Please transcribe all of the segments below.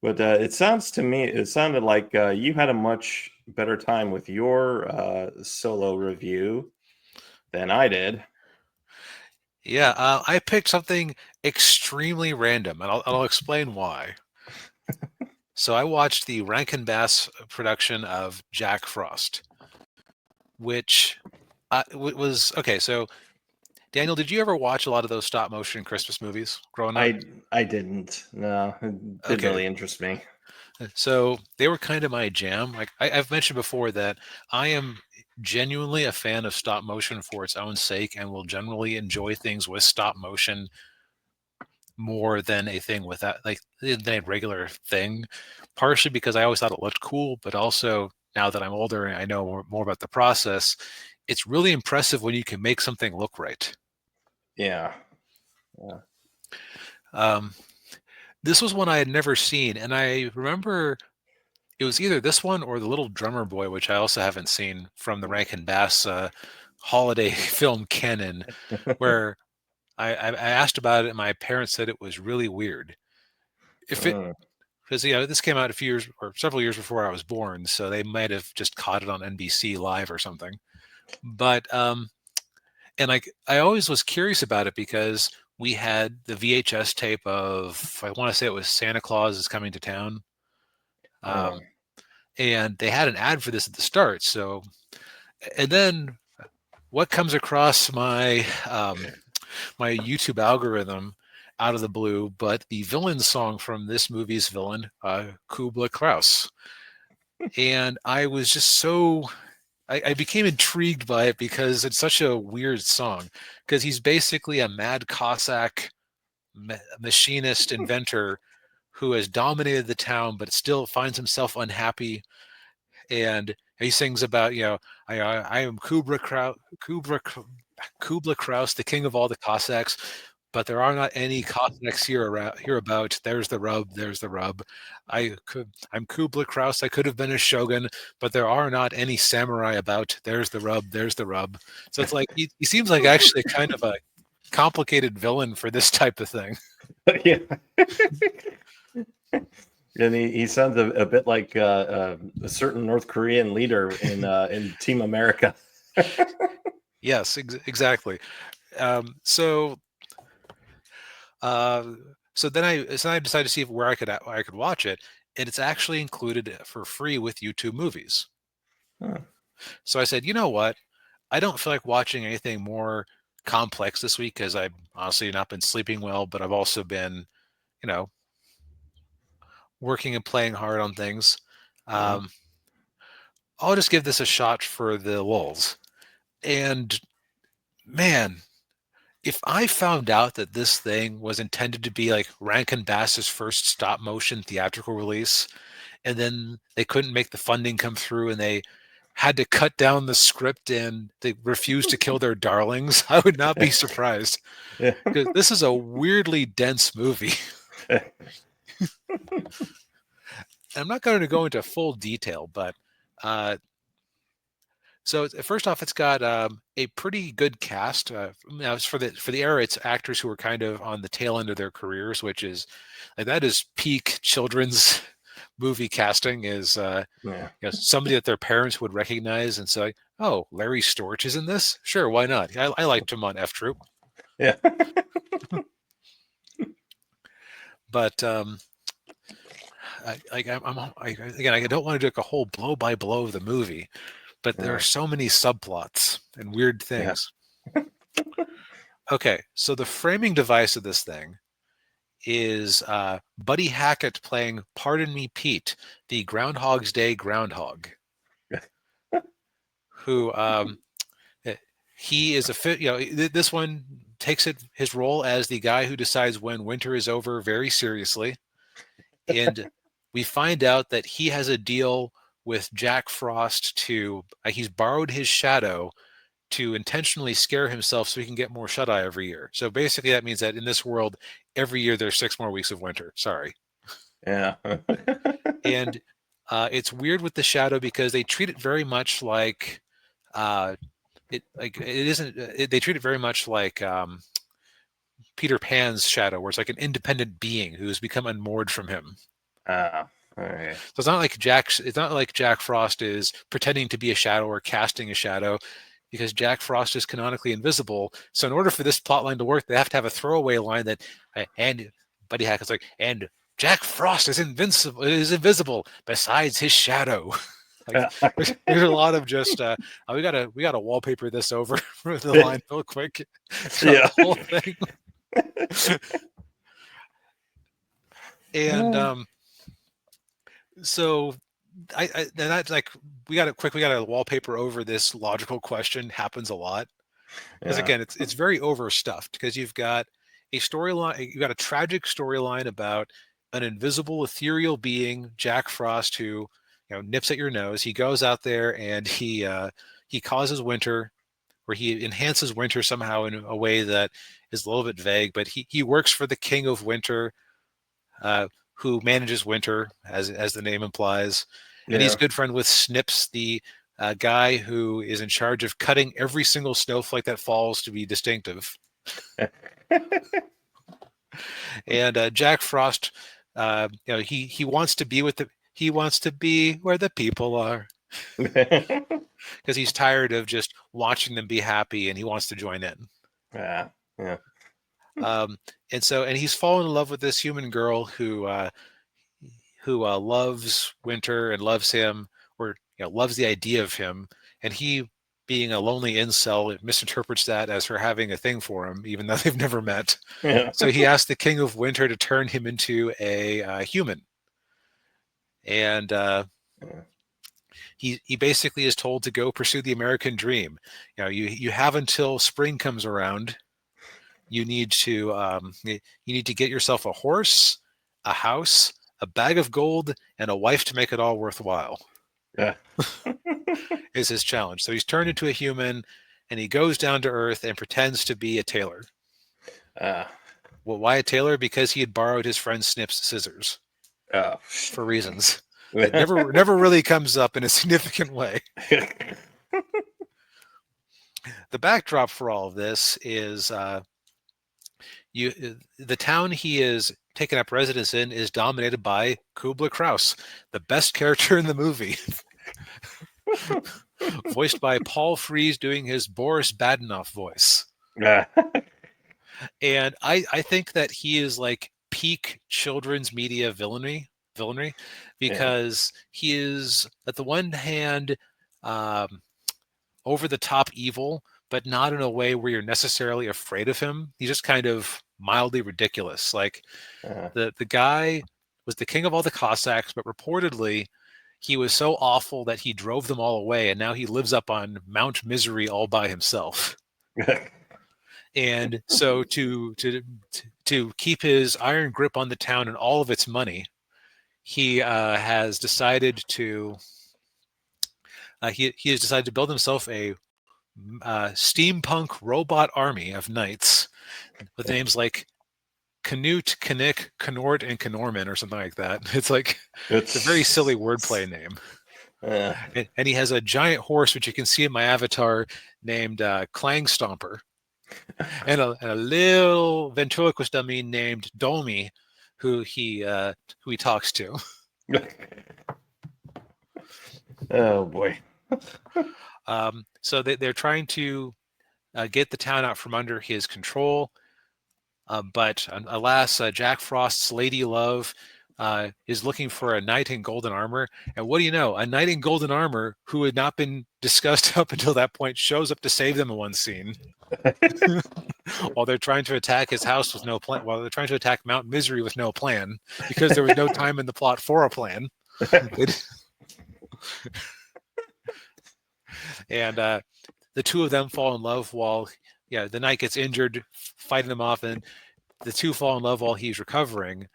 But it sounded like you had a much better time with your solo review than I did. Yeah, I picked something extremely random, and I'll explain why. So I watched the Rankin Bass production of Jack Frost, which was okay. So Daniel, did you ever watch a lot of those stop motion Christmas movies growing up? I didn't. No, it didn't Okay, really interest me. so they were kind of my jam. Like I've mentioned before that I am genuinely a fan of stop motion for its own sake and will generally enjoy things with stop motion more than a thing without, like, than a regular thing. Partially because I always thought it looked cool, but also now that I'm older and I know more about the process, it's really impressive when you can make something look right. Yeah. Yeah. Um, this was one I had never seen, and I remember it was either this one or The Little Drummer Boy, which I also haven't seen from the Rankin Bass holiday film canon, where I asked about it, and my parents said it was really weird. If it Mm. Because this came out a few years or several years before I was born, so they might have just caught it on NBC Live or something. But and like I always was curious about it because we had the VHS tape of, I want to say it was Santa Claus is Coming to Town, Mm. um, and they had an ad for this at the start. So and then what comes across my YouTube algorithm out of the blue, but the villain song from this movie's villain, Kubla Kraus. And I was just I became intrigued by it because it's such a weird song. Because he's basically a mad Cossack machinist inventor who has dominated the town, but still finds himself unhappy. And he sings about, I am Kubla Kraus, the king of all the Cossacks, but there are not any Cossacks hereabout. There's the rub. There's the rub. I'm Kubla Kraus. I could have been a shogun, but there are not any samurai about. There's the rub. There's the rub. So it's like he seems like actually kind of a complicated villain for this type of thing. Yeah. And he sounds a bit like a certain North Korean leader in Team America. Yes, exactly. Um, so Uh, so then I decided to see where I could watch it, and it's actually included for free with YouTube Movies. Huh. So I said, you know what? I don't feel like watching anything more complex this week because I've honestly not been sleeping well, but I've also been, you know, working and playing hard on things. Mhm. Um, I'll just give this a shot for the lulz. And man, if I found out that this thing was intended to be like Rankin Bass's first stop motion theatrical release, and then they couldn't make the funding come through and they had to cut down the script and they refused to kill their darlings, I would not be surprised Yeah. because this is a weirdly dense movie. I'm not going to go into full detail, but uh, so first off, it's got a pretty good cast. Now, for the era, it's actors who are kind of on the tail end of their careers, which is like that is peak children's movie casting. Is Yeah. somebody that their parents would recognize and say, "Oh, Larry Storch is in this? Sure, why not? I liked him on F Troop." Yeah. But again, I don't want to do like a whole blow by blow of the movie, but there are Yeah. so many subplots and weird Yeah. things. Okay, so the framing device of this thing is Buddy Hackett playing Pardon Me Pete, the Groundhog's Day groundhog, who eh, he is this one takes his role as the guy who decides when winter is over very seriously, and we find out that he has a deal with Jack Frost to he's borrowed his shadow to intentionally scare himself so he can get more shut eye every year. So basically, that means that in this world, every year there's 6 more weeks of winter. Sorry. Yeah. And it's weird with the shadow because they treat it very much like uh, it isn't. They treat it very much like Peter Pan's shadow, where it's like an independent being who's become unmoored from him. Okay. So it's not like Jack Frost is pretending to be a shadow or casting a shadow, because Jack Frost is canonically invisible. So in order for this plot line to work, they have to have a throwaway line that and Buddy Hackett is like, and Jack Frost is invisible besides his shadow. Like there's a lot of just we gotta wallpaper this over for the line real quick. Yeah. The whole thing. And so and that's like we gotta wallpaper over this logical question. Happens a lot because Yeah. again it's very overstuffed, because you've got a tragic storyline about an invisible ethereal being, Jack Frost, who nips at your nose. He goes out there and he causes winter, or he enhances winter somehow in a way that is a little bit vague, but he works for the king of winter, who manages winter, as the name implies. And he's Yeah. good friend with Snips, the guy who is in charge of cutting every single snowflake that falls to be distinctive. And Jack Frost, he wants to be where the people are, because he's tired of just watching them be happy, and he wants to join in. Yeah. Yeah. And he's fallen in love with this human girl who loves Winter and loves him, or loves the idea of him, and he, being a lonely incel, misinterprets that as her having a thing for him, even though they've never met. Yeah. So he asks the King of Winter to turn him into a human, and he basically is told to go pursue the American dream. You have until spring comes around. You need to get yourself a horse, a house, a bag of gold, and a wife to make it all worthwhile. Yeah. Is his challenge. So he's turned into a human, and he goes down to Earth and pretends to be a tailor. Well, why a tailor? Because he had borrowed his friend Snip's scissors for reasons that never really comes up in a significant way. The backdrop for all of this is the town he is taken up residence in is dominated by Kubla Kraus, the best character in the movie. Voiced by Paul Frees doing his Boris Badenoff voice. And I think that he is like peak children's media villainy, because he is, at the one hand, over the top evil, but not in a way where you're necessarily afraid of him. He's just kind of mildly ridiculous. Like the guy was the king of all the Cossacks, but reportedly he was so awful that he drove them all away, and now he lives up on Mount Misery all by himself. And so to keep his iron grip on the town and all of its money, he has decided to he has decided to build himself a steampunk robot army of knights with names like Canute, Knick, Knort, and Knorman, or something like that. It's a very silly wordplay name. And he has a giant horse, which you can see in my avatar, named Clang Stomper, and a little ventriloquist dummy named Dolmy, who he talks to. Oh boy. So they're trying to get the town out from under his control. But alas, Jack Frost's lady love is looking for a knight in golden armor. And what do you know? A knight in golden armor who had not been discussed up until that point shows up to save them in one scene. While they're trying to attack his house with no plan. While they're trying to attack Mount Misery with no plan, because there was no time in the plot for a plan. And the two of them fall in love while the knight gets injured fighting them off, and the two fall in love while he's recovering.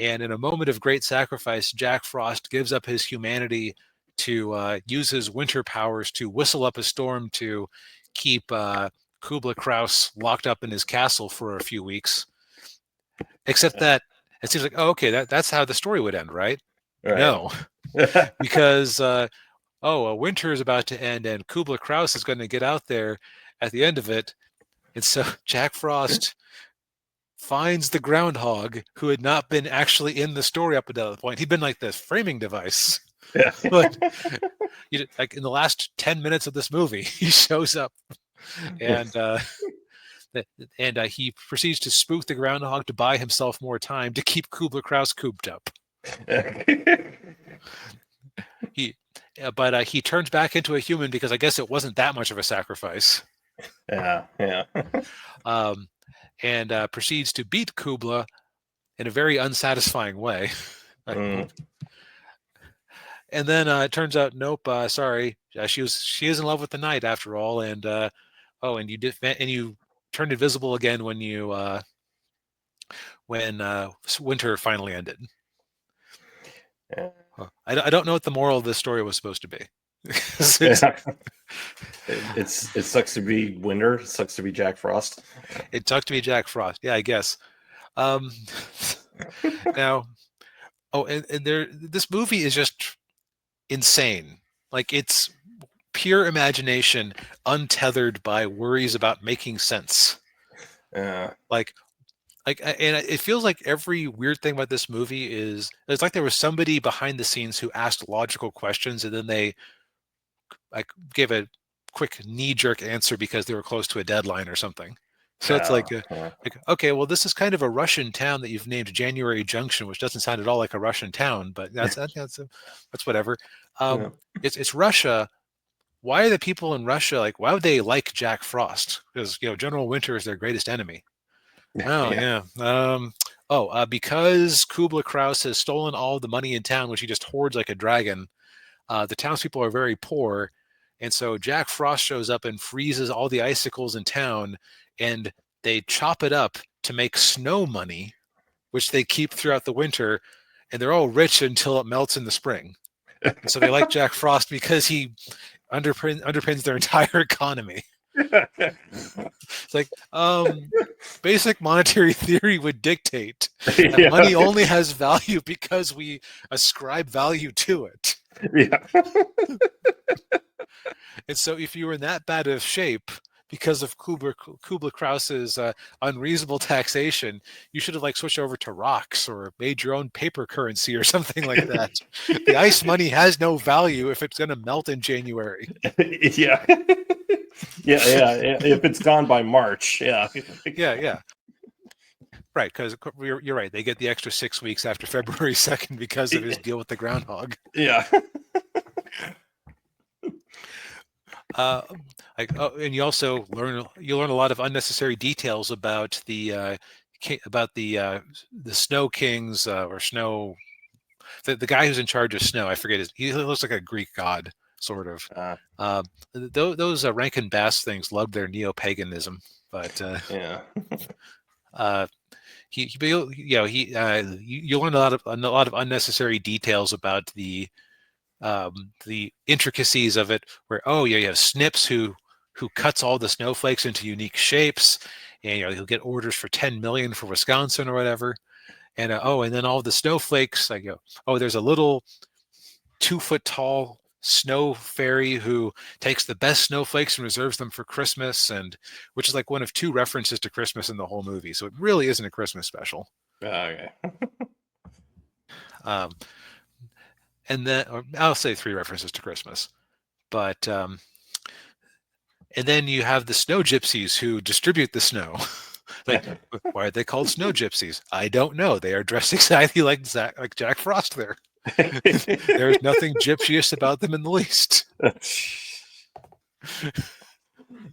And in a moment of great sacrifice, Jack Frost gives up his humanity to use his winter powers to whistle up a storm to keep Kubla Kraus locked up in his castle for a few weeks. Except that it seems like, oh, okay, that's how the story would end, right? No, because winter is about to end, and Kubla Kraus is going to get out there at the end of it. And so Jack Frost finds the groundhog who had not been actually in the story up until that point. He'd been like this framing device. Yeah. But like in the last 10 minutes of this movie, he shows up and he proceeds to spook the groundhog to buy himself more time to keep Kubla Kraus cooped up. But he turns back into a human because I guess it wasn't that much of a sacrifice. Yeah. And proceeds to beat Kubla in a very unsatisfying way. And then it turns out, nope, sorry, she is in love with the knight after all, and you turned invisible again when winter finally ended. Yeah. I don't know what the moral of this story was supposed to be. It sucks to be winter. It sucks to be Jack Frost. It sucks to be Jack Frost. Yeah, I guess. Now, this movie is just insane. Like, it's pure imagination untethered by worries about making sense. Yeah. And it feels like every weird thing about this movie is it's like there was somebody behind the scenes who asked logical questions and then they like gave a quick knee-jerk answer because they were close to a deadline or something. So it's like, okay, well, this is kind of a Russian town that you've named January Junction, which doesn't sound at all like a Russian town, but that's whatever. It's Russia. Why are the people in Russia like? Why would they like Jack Frost? Because General Winter is their greatest enemy. Oh yeah. Because Kubla Kraus has stolen all the money in town, which he just hoards like a dragon. The townspeople are very poor, and so Jack Frost shows up and freezes all the icicles in town, and they chop it up to make snow money, which they keep throughout the winter, and they're all rich until it melts in the spring. So they like Jack Frost because he underpins their entire economy. It's like basic monetary theory would dictate that money only has value because we ascribe value to it. Yeah. And so if you were in that bad of shape because of Kubla Kraus's unreasonable taxation, you should have like switched over to rocks or made your own paper currency or something like that. The ice money has no value if it's going to melt in January. Yeah. Yeah. If it's gone by March, yeah. Yeah. Right, because you're right. They get the extra 6 weeks after February 2nd because of his deal with the groundhog. Yeah. And you also learn a lot of unnecessary details about the Snow Kings or Snow. The guy who's in charge of snow, I forget he looks like a Greek god, sort of. Those Rankin Bass things loved their neo-paganism, but you learn a lot of unnecessary details about the intricacies of it, where you have Snips who cuts all the snowflakes into unique shapes, and he'll get orders for 10 million for Wisconsin or whatever. And and then all the snowflakes, there's a little 2-foot tall snow fairy who takes the best snowflakes and reserves them for Christmas, and which is like one of 2 references to Christmas in the whole movie. So it really isn't a Christmas special. Okay. And then I'll say 3 references to Christmas, but and then you have the snow gypsies who distribute the snow. Like, why are they called snow gypsies? I don't know. They are dressed exactly like Jack Frost there. There's nothing gypsyish about them in the least.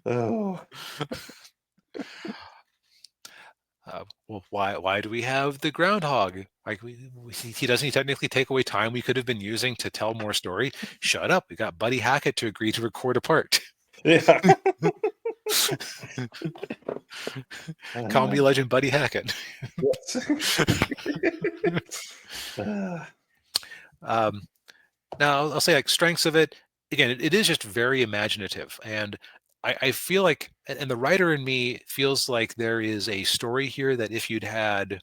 Oh. Well, why do we have the groundhog? Like, he doesn't technically take away time we could have been using to tell more story. Shut up. We got Buddy Hackett to agree to record a part. Yeah. Comedy legend Buddy Hackett. Now I'll say like strengths of it. Again, it is just very imaginative, and I feel like, and the writer in me feels like there is a story here that if you'd had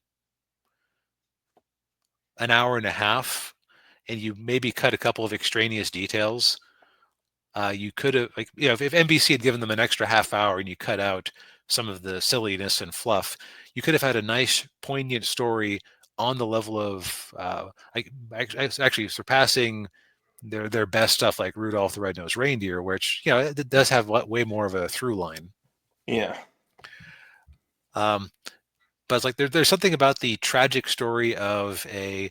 an hour and a half and you maybe cut a couple of extraneous details, you could have if NBC had given them an extra half hour and you cut out some of the silliness and fluff, you could have had a nice, poignant story on the level of actually surpassing their best stuff like Rudolph the Red-Nosed Reindeer, which it does have way more of a through line. Yeah. But it's like there's something about the tragic story of a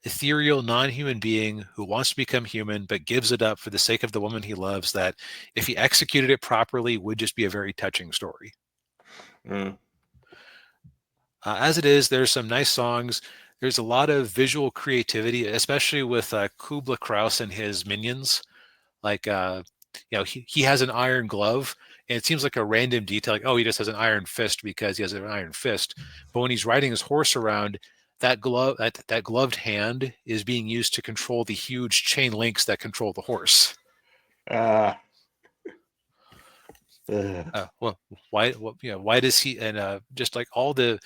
ethereal non-human being who wants to become human but gives it up for the sake of the woman he loves, that if he executed it properly would just be a very touching story. As it is, there's some nice songs. There's a lot of visual creativity, especially with Kubla Kraus and his minions. Like he has an iron glove, and it seems like a random detail, like, oh, he just has an iron fist because he has an iron fist. But when he's riding his horse around, that gloved hand is being used to control the huge chain links that control the horse. Well, why does he? And just like all the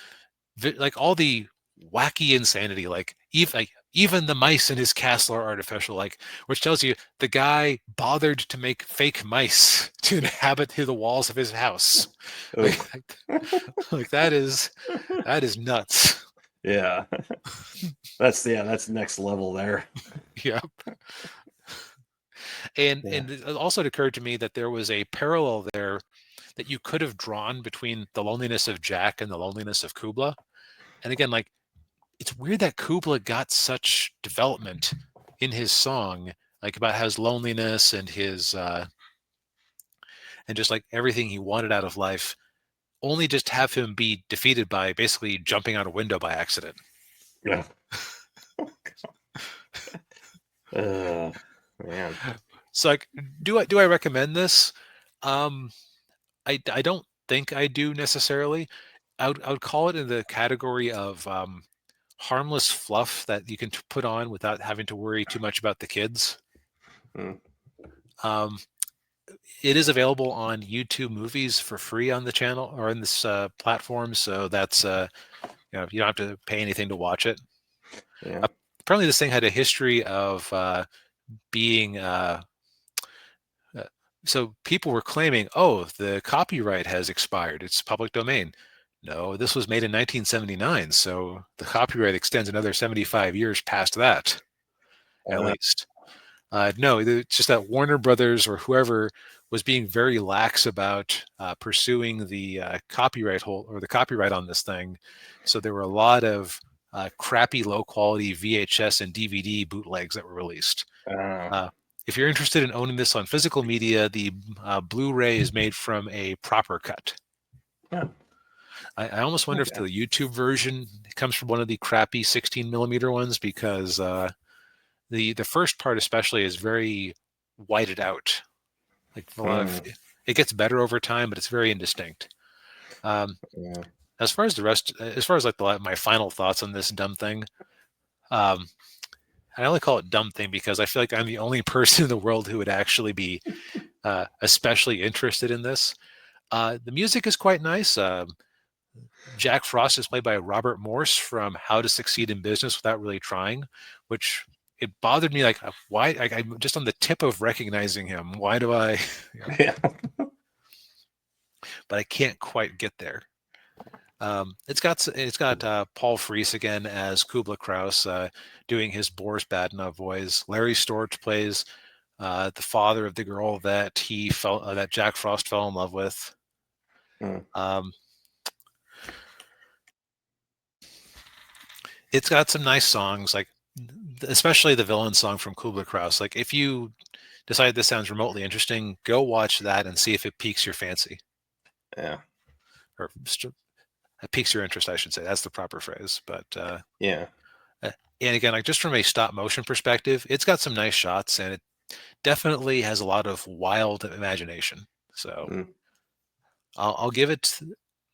wacky insanity, like even the mice in his castle are artificial, like, which tells you the guy bothered to make fake mice to inhabit the walls of his house. Like that is nuts. Yeah. That's next level there. Yep. And it also occurred to me that there was a parallel there that you could have drawn between the loneliness of Jack and the loneliness of Kubla. And again, like, it's weird that Kubla got such development in his song, like about his loneliness and his and just like everything he wanted out of life, only just have him be defeated by basically jumping out a window by accident. Yeah. Man. So, like, do I recommend this? I don't think I do necessarily. I would call it in the category of harmless fluff that you can put on without having to worry too much about the kids. It is available on YouTube Movies for free on the channel or in this platform, so that's you don't have to pay anything to watch it. Yeah. Apparently, this thing had a history of being. So people were claiming, oh, the copyright has expired. It's public domain. No, this was made in 1979, so the copyright extends another 75 years past that, at least. No, it's just that Warner Brothers or whoever was being very lax about pursuing the copyright on this thing. So there were a lot of crappy, low-quality VHS and DVD bootlegs that were released. If you're interested in owning this on physical media, the Blu-ray is made from a proper cut. Yeah. I almost wonder if the YouTube version comes from one of the crappy 16 millimeter ones, because the first part especially is very whited out. Like it gets better over time, but it's very indistinct. As far as the rest, as far as like my final thoughts on this dumb thing, I only call it dumb thing because I feel like I'm the only person in the world who would actually be especially interested in this. The music is quite nice. Jack Frost is played by Robert Morse from How to Succeed in Business Without Really Trying, which it bothered me. Like, why? I'm just on the tip of recognizing him. Why do I? Yeah. But I can't quite get there. It's got Paul Frees again as Kubla Kraus, doing his Boris Badenoch voice. Larry Storch plays the father of the girl that that Jack Frost fell in love with. It's got some nice songs, like especially the villain song from Kubla Kraus. Like, if you decide this sounds remotely interesting, go watch that and see if it piques your fancy. Yeah. Or it piques your interest, I should say. That's the proper phrase. But yeah. And again, like, just from a stop motion perspective, it's got some nice shots, and it definitely has a lot of wild imagination. So I'll give it.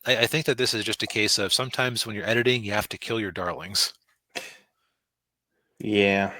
I think that this is just a case of sometimes when you're editing, you have to kill your darlings. Yeah.